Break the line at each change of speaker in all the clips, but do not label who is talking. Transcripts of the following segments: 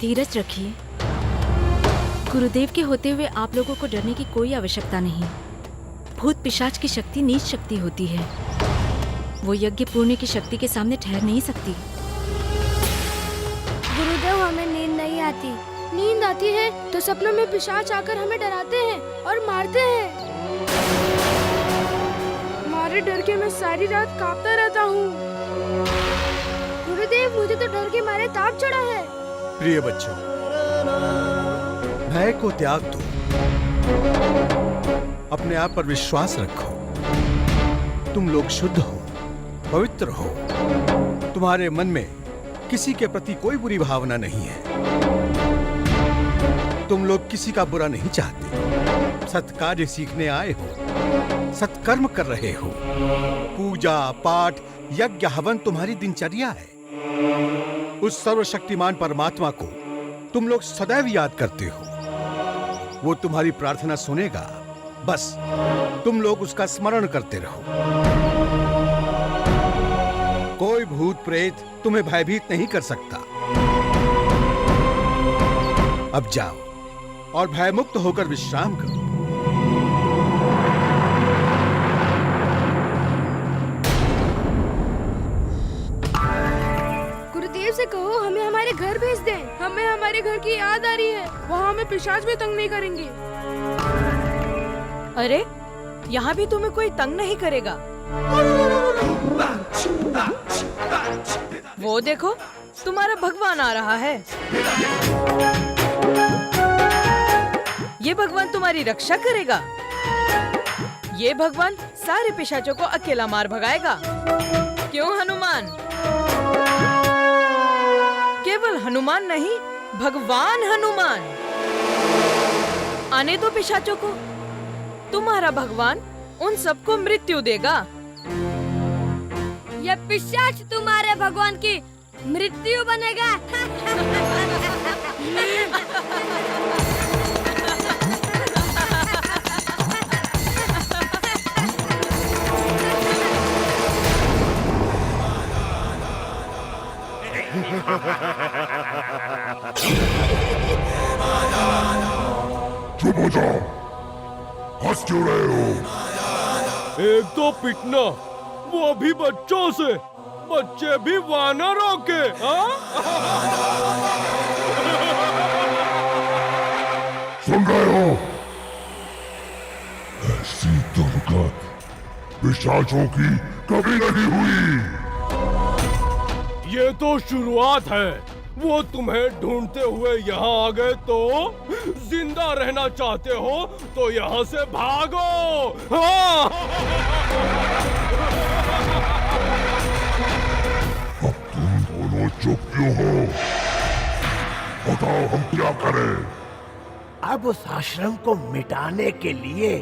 धीरज रखिए। गुरुदेव के होते हुए आप लोगों को डरने की कोई आवश्यकता नहीं। भूत पिशाच की शक्ति नीच शक्ति होती है, वो यज्ञ पुण्य की शक्ति के सामने ठहर नहीं सकती।
गुरुदेव, हमें नींद नहीं आती। नींद आती है तो सपनों में पिशाच आकर हमें डराते हैं और मारते हैं। हमारे डर के मैं सारी रात कांपता रहता हूँ। गुरुदेव, मुझे तो डर के मारे ताप चढ़ा है।
प्रिय बच्चों, भय को त्याग दो, अपने आप पर विश्वास रखो। तुम लोग शुद्ध हो, पवित्र हो, तुम्हारे मन में किसी के प्रति कोई बुरी भावना नहीं है। तुम लोग किसी का बुरा नहीं चाहते, सत्कार्य सीखने आए हो, सत्कर्म कर रहे हो। पूजा पाठ यज्ञ हवन तुम्हारी दिनचर्या है। उस सर्वशक्तिमान परमात्मा को तुम लोग सदैव याद करते हो, वो तुम्हारी प्रार्थना सुनेगा। बस तुम लोग उसका स्मरण करते रहो। कोई भूत प्रेत तुम्हें भयभीत नहीं कर सकता। अब जाओ और भयमुक्त होकर विश्राम करो।
गुरुदेव से कहो हमें हमारे घर भेज दें। हमें हमारे घर की याद आ रही है। वहाँ हमें पिशाच भी तंग नहीं करेंगे।
अरे, यहाँ भी तुम्हें कोई तंग नहीं करेगा। वो देखो, तुम्हारा भगवान आ रहा है। ये भगवान तुम्हारी रक्षा करेगा। ये भगवान सारे पिशाचों को अकेला मार भगाएगा। क्यों हनुमान? केवल हनुमान नहीं, भगवान हनुमान। आने दो पिशाचों को। तुम्हारा भगवान उन सबको मृत्यु देगा।
ये पिशाच तुम्हारे भगवान की मृत्यु बनेगा।
चुप हो जाओ, हंस क्यों रहे हो?
एक तो पिटना, वो भी बच्चों से, बच्चे भी वानरों के।
सुन रहे हो? ऐसी दुर्गत पिशाचों की कभी नहीं हुई।
ये तो शुरुआत है। वो तुम्हें ढूंढते हुए यहाँ आ गए तो जिंदा रहना चाहते हो तो यहाँ से भागो। हाँ।
अब तुम दोनों चुप क्यों हो? बताओ हम क्या करें?
अब उस आश्रम को मिटाने के लिए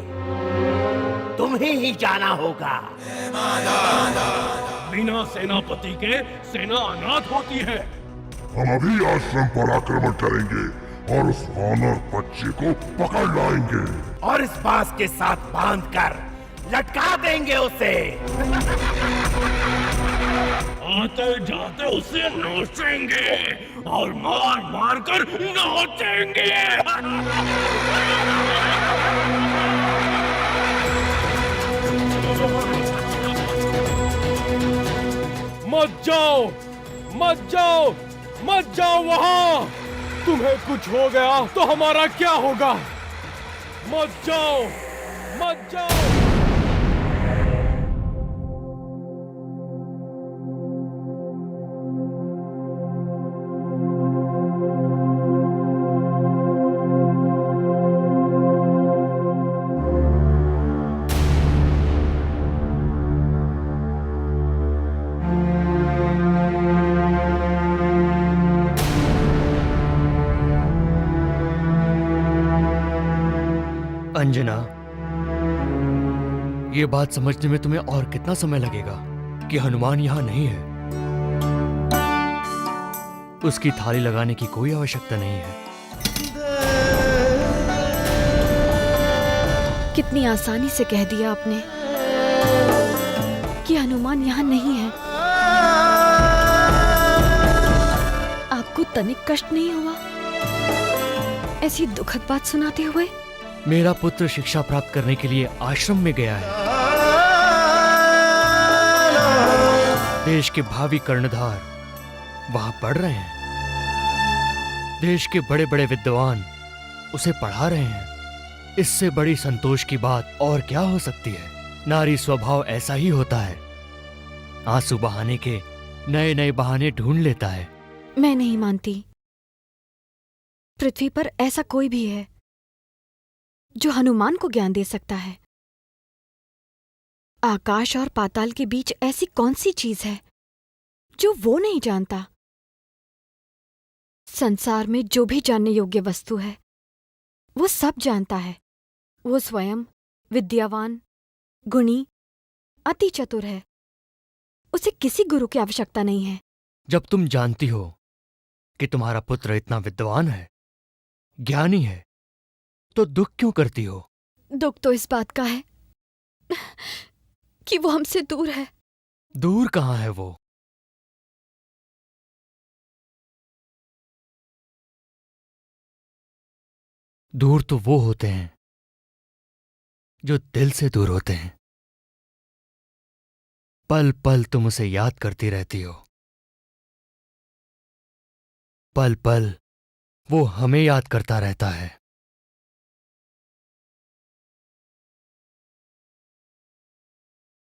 तुम्हें ही जाना होगा।
बिना सेनापति के सेना अनाथ होती है।
हम अभी आश्रम पर आक्रमण करेंगे और उस वानर बच्चे को पकड़ लाएंगे
और इस बांस के साथ बांधकर लटका देंगे उसे।
आते जाते उसे नोचेंगे और मार मार कर नोचेंगे। मत जाओ, मत जाओ, मत जाओ वहां। तुम्हें कुछ हो गया तो हमारा क्या होगा? मत जाओ, मत जाओ।
अंजना, ये बात समझने में तुम्हें और कितना समय लगेगा कि हनुमान यहाँ नहीं है? उसकी थाली लगाने की कोई आवश्यकता नहीं है।
कितनी आसानी से कह दिया आपने कि हनुमान यहाँ नहीं है। आपको
तनिक कष्ट नहीं हुआ ऐसी दुखद बात सुनाते हुए?
मेरा पुत्र शिक्षा प्राप्त करने के लिए आश्रम में गया है। देश के भावी कर्णधार वहां पढ़ रहे हैं। देश के बड़े बड़े विद्वान उसे पढ़ा रहे हैं। इससे बड़ी संतोष की बात और क्या हो सकती है? नारी स्वभाव ऐसा ही होता है, आंसू बहाने के नए नए बहाने ढूंढ लेता है।
मैं नहीं मानती पृथ्वी पर ऐसा कोई भी है जो हनुमान को ज्ञान दे सकता है। आकाश और पाताल के बीच ऐसी कौन सी चीज है जो वो नहीं जानता? संसार में जो भी जानने योग्य वस्तु है वो सब जानता है। वो स्वयं विद्यावान, गुणी, अति चतुर है। उसे किसी गुरु की आवश्यकता नहीं है।
जब तुम जानती हो कि तुम्हारा पुत्र इतना विद्वान है, ज्ञानी है, तो दुख क्यों करती हो?
दुख तो इस बात का है कि वो हमसे दूर है।
दूर कहाँ है वो? दूर तो वो होते हैं जो दिल से दूर होते हैं। पल पल तुम उसे याद करती रहती हो। पल पल वो हमें याद करता रहता है।